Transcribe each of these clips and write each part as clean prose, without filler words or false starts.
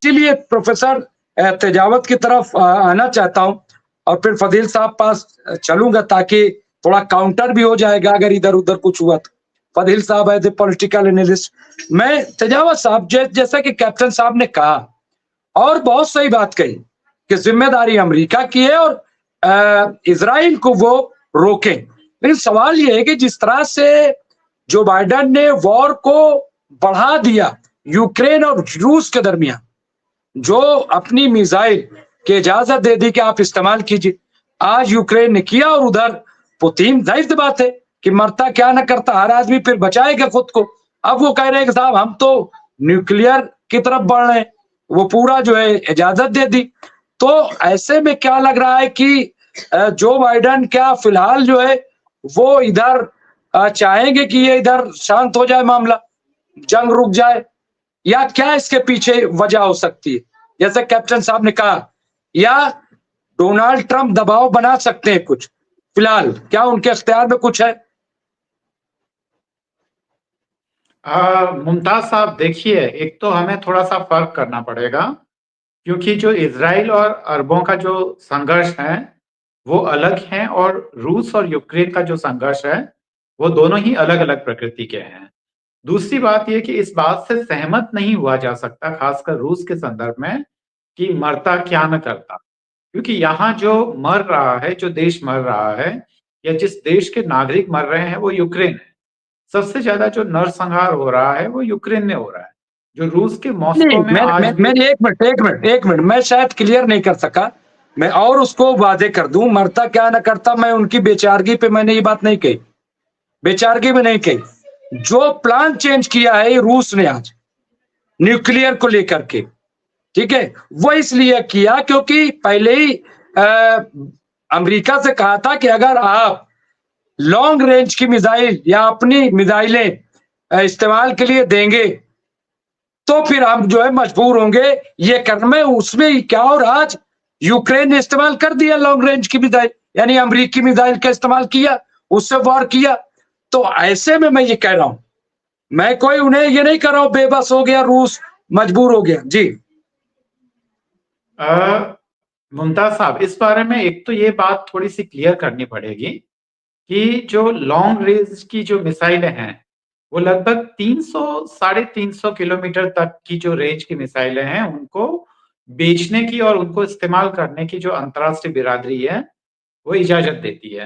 इसीलिए प्रोफेसर तेजावत की तरफ आना चाहता हूं और फिर फजील साहब पास चलूंगा ताकि थोड़ा काउंटर भी हो जाएगा अगर इधर उधर कुछ हुआ तो। फजील साहब एज ए पॉलिटिकल एनालिस्ट, मैं तेजावत साहब जैसा कि कैप्टन साहब ने कहा और बहुत सही बात कही कि जिम्मेदारी अमेरिका की है और इजराइल को वो रोके। लेकिन सवाल ये है कि जिस तरह से जो बाइडेन ने वॉर को बढ़ा दिया यूक्रेन और रूस के दरमियान, जो अपनी मिसाइल की इजाजत दे दी कि आप इस्तेमाल कीजिए, आज यूक्रेन ने किया और उधर पुतिन, जाहिर सी बात है कि मरता क्या ना करता, हर आदमी फिर बचाएगा खुद को। अब वो कह रहे हैं कि साहब हम तो न्यूक्लियर की तरफ बढ़ रहे हैं, वो पूरा जो है इजाजत दे दी। तो ऐसे में क्या लग रहा है कि जो बाइडेन क्या फिलहाल जो है वो इधर चाहेंगे कि ये इधर शांत हो जाए मामला, जंग रुक जाए, या क्या इसके पीछे वजह हो सकती है जैसे कैप्टन साहब ने कहा, या डोनाल्ड ट्रंप दबाव बना सकते हैं कुछ, फिलहाल क्या उनके अख्तियार में कुछ है? मुमताज साहब देखिए, एक तो हमें थोड़ा सा फर्क करना पड़ेगा, क्योंकि जो इजराइल और अरबों का जो संघर्ष है वो अलग है, और रूस और यूक्रेन का जो संघर्ष है वो दोनों ही अलग अलग प्रकृति के हैं। दूसरी बात यह कि इस बात से सहमत नहीं हुआ जा सकता, खासकर रूस के संदर्भ में, कि मरता क्या न करता, क्योंकि यहाँ जो मर रहा है, जो देश मर रहा है या जिस देश के नागरिक मर रहे हैं वो यूक्रेन है। सबसे ज्यादा जो नरसंहार हो रहा है वो यूक्रेन में हो रहा है। जो रूस के नहीं, मॉस्को में आज भी मैं एक मिनट मैं शायद क्लियर नहीं कर सका, मैं और उसको वादे कर दूं, मरता क्या ना करता, मैं उनकी बेचारगी पे मैंने ये बात नहीं कही, बेचारगी में नहीं कही। जो प्लान चेंज किया है रूस ने आज न्यूक्लियर को लेकर के, ठीक है, वो इसलिए किया क्योंकि पहले ही अमेरिका से कहा था कि अगर आप लॉन्ग रेंज की मिसाइल या अपनी मिसाइलें इस्तेमाल के लिए देंगे तो फिर हम जो है मजबूर होंगे ये करने में। उसमें ही क्या, और आज यूक्रेन ने इस्तेमाल कर दिया लॉन्ग रेंज की मिसाइल, यानी अमेरिकी मिसाइल का इस्तेमाल किया, उससे वॉर किया। तो ऐसे में मैं ये कह रहा हूं, मैं कोई उन्हें ये नहीं कर रहा हूं बेबस हो गया रूस, मजबूर हो गया जी। मुमताज साहब, इस बारे में एक तो ये बात थोड़ी सी क्लियर करनी पड़ेगी कि जो लॉन्ग रेंज की जो मिसाइलें हैं वो लगभग 300 साढ़े 300 किलोमीटर तक की जो रेंज की मिसाइलें हैं उनको बेचने की और उनको इस्तेमाल करने की जो अंतर्राष्ट्रीय बिरादरी है वो इजाजत देती है।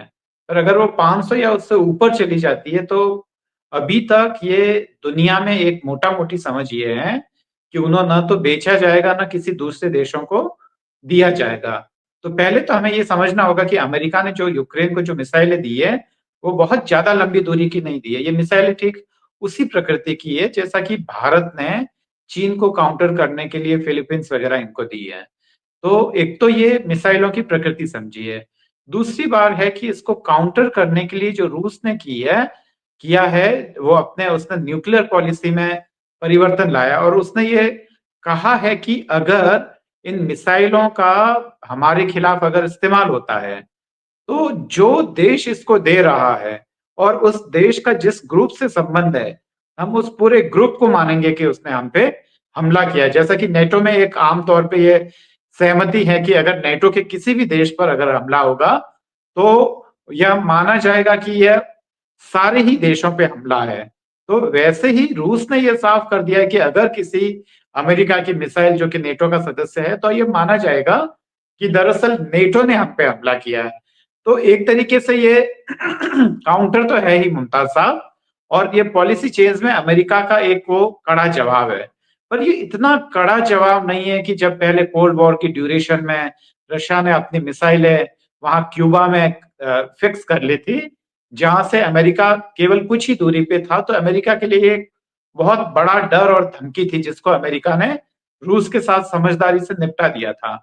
और अगर वो 500 या उससे ऊपर चली जाती है तो अभी तक ये दुनिया में एक मोटा मोटी समझ ये है कि उन्हें ना तो बेचा जाएगा ना किसी दूसरे देशों को दिया जाएगा। तो पहले तो हमें ये समझना होगा कि अमेरिका ने जो यूक्रेन को जो मिसाइलें दी है वो बहुत ज्यादा लंबी दूरी की नहीं दी है। ये मिसाइलें ठीक उसी प्रकृति की है जैसा कि भारत ने चीन को काउंटर करने के लिए फिलीपींस वगैरह इनको दी है। तो एक तो ये मिसाइलों की प्रकृति समझिए। दूसरी बात है कि इसको काउंटर करने के लिए जो रूस ने किया है वो उसने न्यूक्लियर पॉलिसी में परिवर्तन लाया, और उसने ये कहा है कि अगर इन मिसाइलों का हमारे खिलाफ अगर इस्तेमाल होता है तो जो देश इसको दे रहा है और उस देश का जिस ग्रुप से संबंध है, हम उस पूरे ग्रुप को मानेंगे कि उसने हम पे हमला किया। जैसा कि नेटो में एक आम तौर पे ये सहमति है कि अगर नेटो के किसी भी देश पर अगर हमला होगा तो यह माना जाएगा कि यह सारे ही देशों पे हमला है। तो वैसे ही रूस ने यह साफ कर दिया है कि अगर किसी अमेरिका की मिसाइल जो कि नेटो का सदस्य है तो यह माना जाएगा कि दरअसल नेटो ने हम पे हमला किया है। तो एक तरीके से ये काउंटर तो है ही मुमताज साहब, और ये पॉलिसी चेंज में अमेरिका का एक वो कड़ा जवाब है। पर ये इतना कड़ा जवाब नहीं है कि जब पहले कोल्ड वॉर की ड्यूरेशन में रशिया ने अपनी मिसाइलें वहां क्यूबा में फिक्स कर ली थी, जहां से अमेरिका केवल कुछ ही दूरी पे था, तो अमेरिका के लिए एक बहुत बड़ा डर और धमकी थी जिसको अमेरिका ने रूस के साथ समझदारी से निपटा दिया था।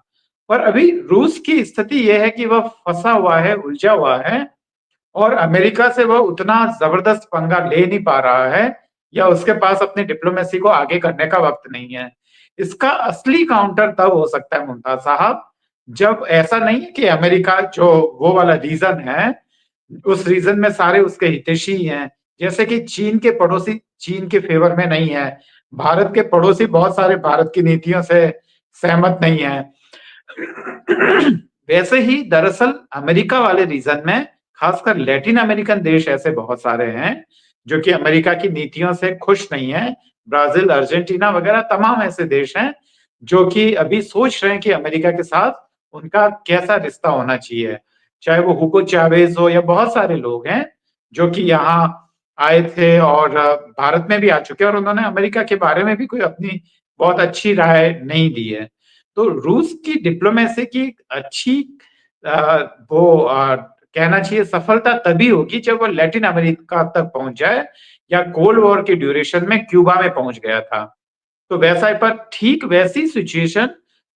पर अभी रूस की स्थिति यह है कि वह फंसा हुआ है, उलझा हुआ है, और अमेरिका से वह उतना जबरदस्त पंगा ले नहीं पा रहा है, या उसके पास अपनी डिप्लोमेसी को आगे करने का वक्त नहीं है। इसका असली काउंटर तब हो सकता है मुमताज साहब, जब ऐसा नहीं है कि अमेरिका जो वो वाला रीजन है, उस रीजन में सारे उसके हितैषी हैं, जैसे कि चीन के पड़ोसी चीन के फेवर में नहीं है, भारत के पड़ोसी बहुत सारे भारत की नीतियों से सहमत नहीं है। वैसे ही दरअसल अमेरिका वाले रीजन में खासकर लैटिन अमेरिकन देश ऐसे बहुत सारे हैं जो कि अमेरिका की नीतियों से खुश नहीं है। ब्राजील, अर्जेंटीना वगैरह तमाम ऐसे देश हैं जो कि अभी सोच रहे हैं कि अमेरिका के साथ उनका कैसा रिश्ता होना चाहिए। चाहे वो हुगो चावेज हो या बहुत सारे लोग हैं जो कि यहाँ आए थे और भारत में भी आ चुके हैं और उन्होंने अमेरिका के बारे में भी कोई अपनी बहुत अच्छी राय नहीं दी है। तो रूस की डिप्लोमेसी की अच्छी कहना चाहिए सफलता तभी होगी जब वो लैटिन अमेरिका तक पहुंच जाए या कोल्ड वॉर के ड्यूरेशन में क्यूबा में पहुंच गया था। तो वैसा पर ठीक वैसी सिचुएशन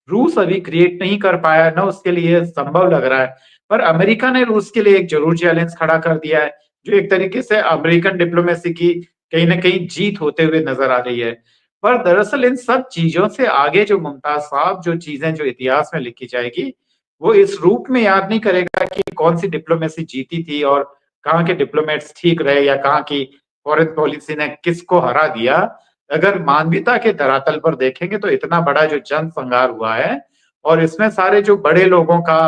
रूस अभी क्रिएट नहीं कर पाया, ना उसके लिए संभव लग रहा है। पर अमेरिका ने रूस के लिए एक जरूर चैलेंज खड़ा कर दिया है जो एक तरीके से अमेरिकन डिप्लोमेसी की कहीं ना कहीं जीत होते हुए नजर आ रही है। पर दरअसल इन सब चीजों से आगे जो मुमताज साहब जो चीजें जो इतिहास में लिखी जाएगी वो इस रूप में याद नहीं करेगा कि कौन सी डिप्लोमेसी जीती थी और कहाँ के डिप्लोमेट्स ठीक रहे या कहाँ की फॉरेन पॉलिसी ने किसको हरा दिया। अगर मानवीयता के धरातल पर देखेंगे तो इतना बड़ा जो जन संहार हुआ है और इसमें सारे जो बड़े लोगों का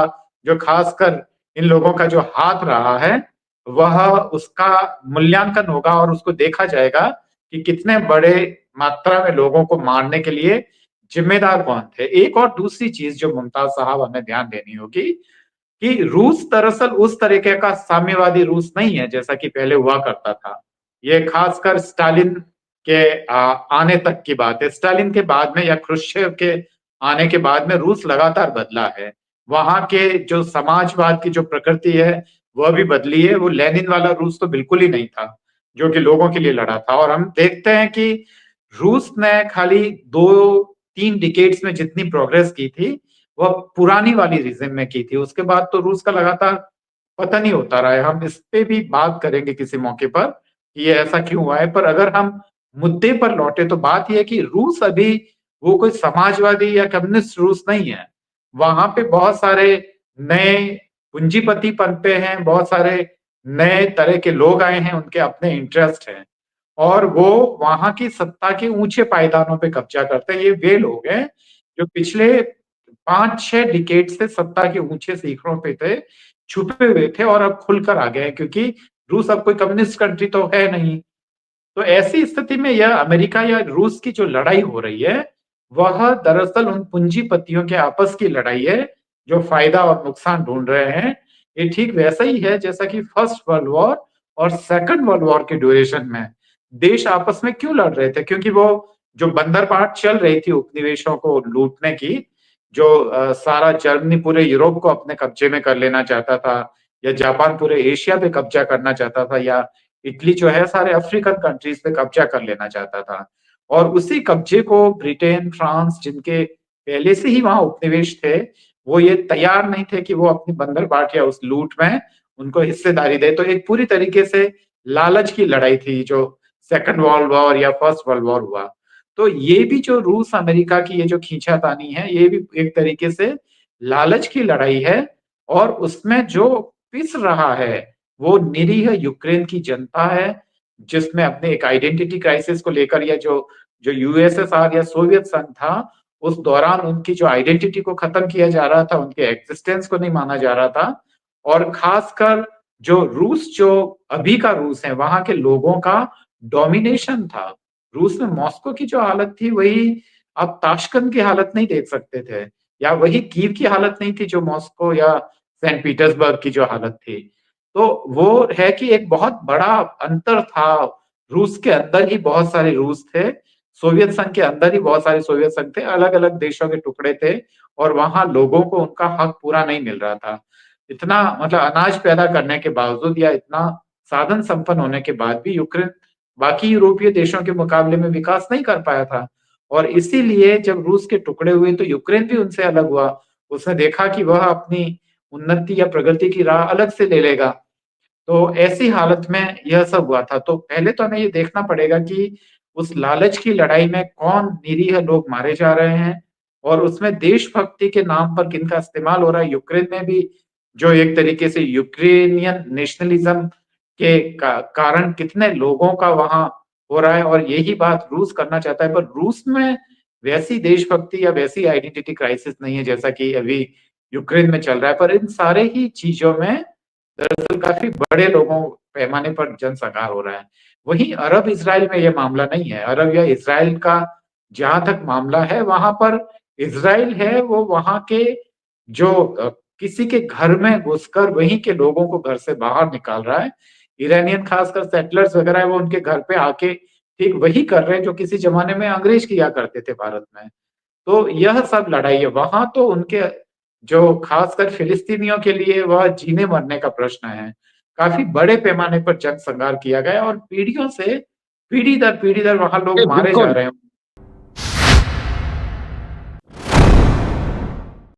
जो खासकर इन लोगों का जो हाथ रहा है वह उसका मूल्यांकन होगा और उसको देखा जाएगा कि कितने बड़े मात्रा में लोगों को मारने के लिए जिम्मेदार कौन थे। एक और दूसरी चीज जो मुमताज साहब हमें ध्यान देनी होगी कि रूस दरअसल उस तरीके का साम्यवादी रूस नहीं है जैसा कि पहले हुआ करता था। ये खासकर स्टालिन के आने तक की बात है। स्टालिन के बाद में या क्रुश्चेव के आने के बाद में रूस लगातार बदला है। वहां के जो समाजवाद की जो प्रकृति है वह भी बदली है। वो लेनिन वाला रूस तो बिल्कुल ही नहीं था जो कि लोगों के लिए लड़ा था। और हम देखते हैं कि रूस ने खाली 2-3 डिकेड्स में जितनी प्रोग्रेस की थी वह पुरानी वाली रीजन में की थी। उसके बाद तो रूस का लगातार पतन ही होता रहा है। हम इस पे भी बात करेंगे किसी मौके पर कि ये ऐसा क्यों हुआ है। पर अगर हम मुद्दे पर लौटे तो बात यह है कि रूस अभी वो कोई समाजवादी या कम्युनिस्ट रूस नहीं है। वहां पे बहुत सारे नए पूंजीपति पनपे हैं, बहुत सारे नए तरह के लोग आए हैं, उनके अपने इंटरेस्ट हैं और वो वहां की सत्ता के ऊंचे पायदानों पे कब्जा करते हैं। ये वे लोग हैं जो पिछले 5-6 डिकेड से सत्ता के ऊंचे शिखरों पे थे, छुपे हुए थे और अब खुलकर आ गए हैं क्योंकि रूस अब कोई कम्युनिस्ट कंट्री तो है नहीं। तो ऐसी स्थिति में यह अमेरिका या रूस की जो लड़ाई हो रही है वह दरअसल उन पूंजीपतियों के आपस की लड़ाई है जो फायदा और नुकसान ढूंढ रहे हैं। ये ठीक वैसा ही है जैसा कि फर्स्ट वर्ल्ड वॉर और सेकंड वर्ल्ड वॉर के ड्यूरेशन में देश आपस में क्यों लड़ रहे थे, क्योंकि वो जो बंदरबाट चल रही थी उपनिवेशों को लूटने की, जो सारा जर्मनी पूरे यूरोप को अपने कब्जे में कर लेना चाहता था या जापान पूरे एशिया पे कब्जा करना चाहता था या इटली जो है सारे अफ्रीकन कंट्रीज पे कब्जा कर लेना चाहता था। और उसी कब्जे को ब्रिटेन, फ्रांस जिनके पहले से ही वहां उपनिवेश थे वो ये तैयार नहीं थे कि वो अपनी बंदरबाट या उस लूट में उनको हिस्सेदारी दे। तो एक पूरी तरीके से लालच की लड़ाई थी जो सेकंड वर्ल्ड वॉर या फर्स्ट वर्ल्ड वॉर हुआ। तो ये भी जो रूस अमेरिका की ये जो खींचातानी है ये भी एक तरीके से लालच की लड़ाई है और उसमें जो पिस रहा है वो निरीह यूक्रेन की जनता है जिसमें अपने एक आइडेंटिटी क्राइसिस को लेकर या जो जो यूएसएसआर या सोवियत संघ था उस दौरान उनकी जो आइडेंटिटी को खत्म किया जा रहा था, उनके एग्जिस्टेंस को नहीं माना जा रहा था। और खासकर जो रूस जो अभी का रूस है वहां के लोगों का डोमिनेशन था। रूस में मॉस्को की जो हालत थी वही आप ताशकंद की हालत नहीं देख सकते थे या वही कीव की हालत नहीं थी जो मॉस्को या सेंट पीटर्सबर्ग की जो हालत थी। तो वो है कि एक बहुत बड़ा अंतर था। रूस के अंदर ही बहुत सारे रूस थे, सोवियत संघ के अंदर ही बहुत सारे सोवियत संघ थे, अलग अलग देशों के टुकड़े थे और वहां लोगों को उनका हक पूरा नहीं मिल रहा था। इतना मतलब अनाज पैदा करने के बावजूद या इतना साधन संपन्न होने के बाद भी यूक्रेन बाकी यूरोपीय देशों के मुकाबले में विकास नहीं कर पाया था। और इसीलिए जब रूस के टुकड़े हुए तो यूक्रेन भी उनसे अलग हुआ। उसने देखा कि वह अपनी उन्नति या प्रगति की राह अलग से ले लेगा। तो ऐसी हालत में यह सब हुआ था। तो पहले तो हमें ये देखना पड़ेगा कि उस लालच की लड़ाई में कौन निरीह लोग मारे जा रहे हैं और उसमें देशभक्ति के नाम पर किनका इस्तेमाल हो रहा है। यूक्रेन में भी जो एक तरीके से यूक्रेनियन नेशनलिज्म के कारण कितने लोगों का वहां हो रहा है और यही बात रूस करना चाहता है। पर रूस में वैसी देशभक्ति या वैसी आइडेंटिटी क्राइसिस नहीं है जैसा कि अभी यूक्रेन में चल रहा है। पर इन सारे ही चीजों में दरअसल काफी बड़े लोगों पैमाने पर जनसंहार हो रहा है। वहीं अरब इसराइल में यह मामला नहीं है। अरब या इसराइल का जहां तक मामला है, वहां पर इसराइल है वो वहां के जो किसी के घर में घुसकर वहीं के लोगों को घर से बाहर निकाल रहा है। ईरानियन खासकर सेटलर्स वगैरह है, वो उनके घर पे आके ठीक वही कर रहे हैं जो किसी जमाने में अंग्रेज किया करते थे भारत में। तो यह सब लड़ाई है। वहां तो उनके जो खासकर फिलिस्तीनियों के लिए वह जीने मरने का प्रश्न है। काफी बड़े पैमाने पर जनसंहार किया गया और पीढ़ियों से पीढ़ी दर वहां लोग मारे जा बिल्कुल। रहे हैं।